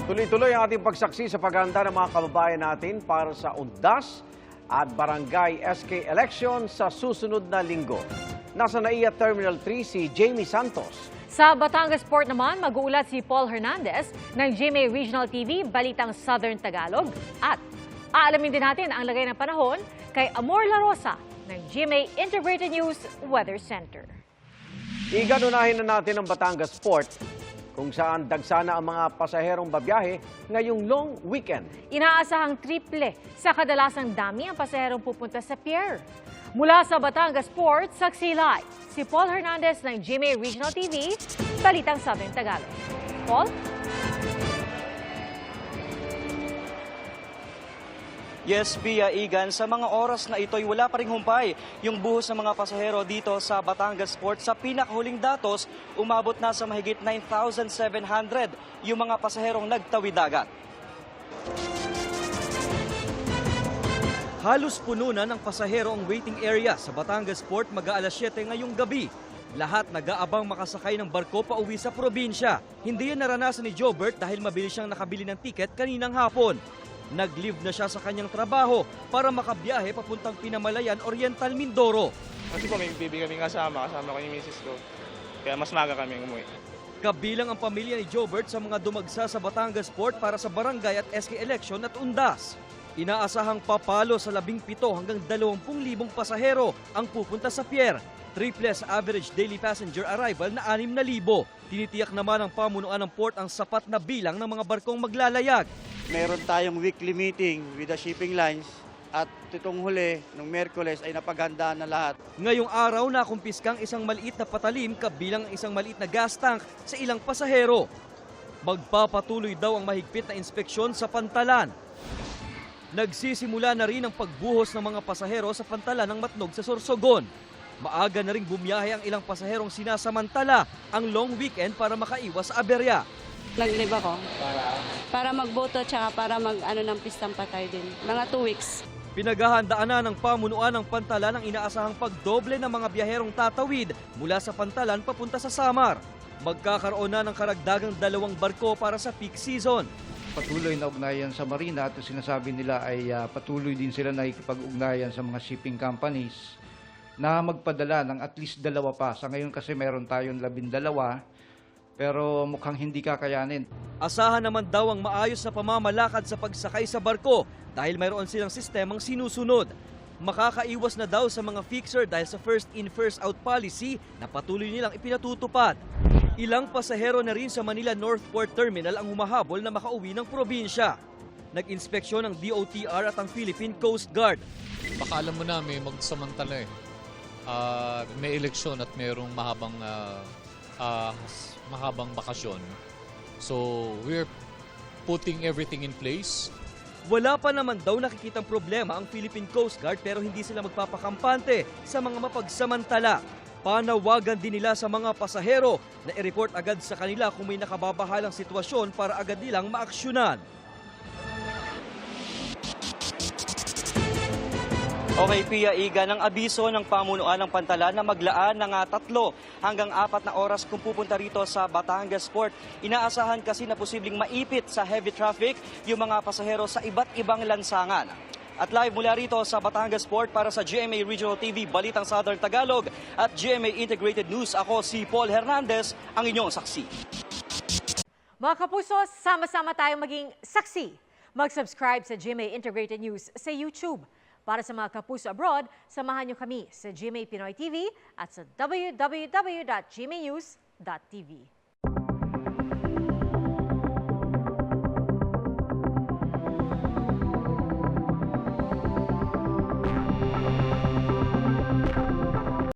Tuloy-tuloy ang ating pagsaksi sa paghahanda ng mga kababayan natin para sa UNDAS at Barangay SK election sa susunod na linggo. Nasa NAIA Terminal 3 si Jamie Santos. Sa Batangas Port naman, mag-uulat si Paul Hernandez ng GMA Regional TV, Balitang Southern Tagalog. At aalamin din natin ang lagay ng panahon kay Amor La Rosa ng GMA Integrated News Weather Center. Iganunahin na natin ang Batangas Port kung saan dagsana ang mga pasaherong babiyahe ngayong long weekend. Inaasahang triple sa kadalasang dami ang pasaherong pupunta sa pier. Mula sa Batangas Port, saksi live si Paul Hernandez ng GMA Regional TV, Balitang Southern Tagalog. Paul? Yes, Pia Igan, sa mga oras na ito'y wala pa ring humpay yung buhos ng mga pasahero dito sa Batangas Port. Sa pinakahuling datos, umabot na sa mahigit 9,700 yung mga pasaherong nagtawid dagat. Halos puno na ng pasahero ang waiting area sa Batangas Port mag-aalas 7 ngayong gabi. Lahat nag-aabang makasakay ng barko pa uwi sa probinsya. Hindi yan naranasan ni Jobert dahil mabilis siyang nakabili ng tiket kaninang hapon. Nag-leave na siya sa kanyang trabaho para makabiyahe papuntang Pinamalayan, Oriental, Mindoro. Kasi po may baby kaming kasama ko yung misis ko. Kaya mas maga kami umuwi. Kabilang ang pamilya ni Jobert sa mga dumagsa sa Batangas Port para sa barangay at SK election at UNDAS. Inaasahang papalo sa 17 hanggang 20,000 pasahero ang pupunta sa pier. Triple sa average daily passenger arrival na 6,000. Tinitiyak naman ng pamunuan ng port ang sapat na bilang ng mga barkong maglalayag. Meron tayong weekly meeting with the shipping lines at itong huli, nung Miyerkules ay napaghandaan na lahat. Ngayong araw nakumpiskang isang maliit na patalim kabilang isang maliit na gas tank sa ilang pasahero. Magpapatuloy daw ang mahigpit na inspeksyon sa pantalan. Nagsisimula na rin ang pagbuhos ng mga pasahero sa pantalan ng Matnog sa Sorsogon. Maaga na rin bumiyahe ang ilang pasaherong sinasamantala ang long weekend para makaiwas sa aberya. Nag-leave ako para magboto at para ng pistang patay din. Mga 2 weeks. Pinaghahandaan na ng pamunuan ng pantalan ang inaasahang pagdoble ng mga biyaherong tatawid mula sa pantalan papunta sa Samar. Magkakaroon na ng karagdagang 2 barko para sa peak season. Patuloy na ugnayan sa Marina at sinasabi nila ay patuloy din sila nakikipag-ugnayan sa mga shipping companies na magpadala ng at least 2 pa. Sa ngayon kasi meron tayong 12, pero mukhang hindi kakayanin. Asahan naman daw ang maayos na pamamalakad sa pagsakay sa barko dahil mayroon silang sistemang sinusunod. Makakaiwas na daw sa mga fixer dahil sa first in first out policy na patuloy nilang ipinatutupad. Ilang pasahero na rin sa Manila Northport Terminal ang humahabol na makauwi ng probinsya. Nag-inspeksyon ng DOTR at ang Philippine Coast Guard. Baka alam mo na may magsamantala eh. May eleksyon at mayroong mahabang bakasyon. So we're putting everything in place. Wala pa naman daw nakikitang problema ang Philippine Coast Guard pero hindi sila magpapakampante sa mga mapagsamantala. Panawagan din nila sa mga pasahero na i-report agad sa kanila kung may nakababahalang sitwasyon para agad nilang maaksyonan. Okay, Pia Igan, ang abiso ng pamunuan ng pantalan na maglaan ng 3 hanggang 4 na oras kung pupunta rito sa Batangas Port. Inaasahan kasi na posibleng maipit sa heavy traffic yung mga pasahero sa iba't ibang lansangan. At live mula rito sa Batangas Port para sa GMA Regional TV, Balitang Southern Tagalog at GMA Integrated News, ako si Paul Hernandez, ang inyong saksi. Mga kapuso, sama-sama tayong maging saksi. Mag-subscribe sa GMA Integrated News sa YouTube. Para sa mga kapuso abroad, samahan niyo kami sa GMA Pinoy TV at sa www.gmanews.tv.